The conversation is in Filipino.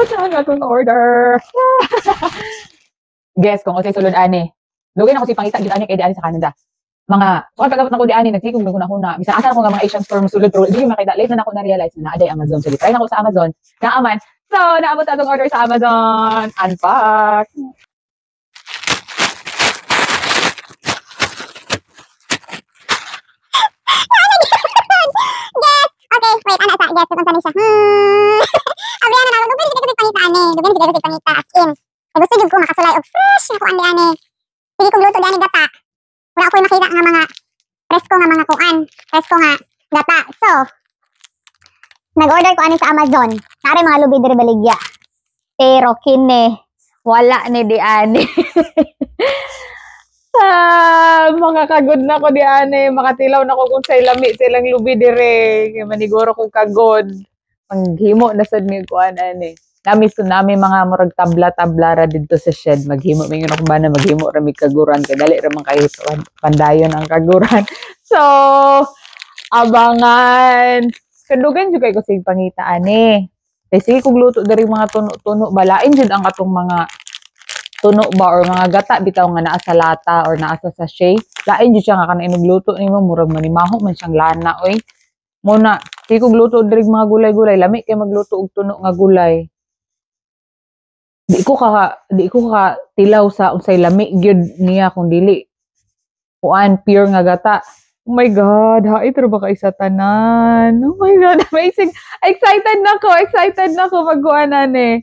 Saan akong order? Guess kung kasi sulod ani. Lugin ako si pangita gid ani kay di ani sa Canada. Mga so pagabot nako di ani nagsikog ko na. Bisan asa ko nga mga Asian store sulod pero di makita late na ako na realize na aday Amazon. So try na ako sa Amazon. Naaman. So naabot atong order sa Amazon. Unpack. Okay, wait, ano sa guess kung saan siya. Abi ana na lugar kita pangita ani. Lugar kita pangita as in. Gusto jud ko makasulay og fresh na ko ani ani. Sige kong luto gani gata. Wala ko makita nga mga presko nga mga kuan. Presko nga gata. So, nag-order ko ani sa Amazon. Nare mga lubi diri baligya. Pero kini wala ni di ani. Mga kagod na ko di ani, makatilaw na ko kung sa lami silang lubi dire. Kaya maniguro ko kagod. Manghimo na sad mi kuan ani. Nami mga murag tabla-tabla ra didto sa shed. Maghimo mi ako ba na maghimo ra mi kaguran kay dali ra man kay pandayon ang kaguran. So, abangan. Kandugan jud kay ko sig pangita ani. Kay sige kog luto diri mga tuno-tuno balain jud ang atong mga tuno ba or mga gata bitaw nga naa sa lata or naa sa sachet. Lain jud siya nga kana inugluto nimo murag manimaho man siyang lana oy. Muna, sige kog luto diri mga gulay-gulay, lami kay magluto og tuno nga gulay. Di ko ka tilaw sa unsay lami gyud niya kung dili kuan pure nga gata. Oh my god, hait ra ba kay sa tanan? Oh my god, amazing. Excited na ko magkuan ani.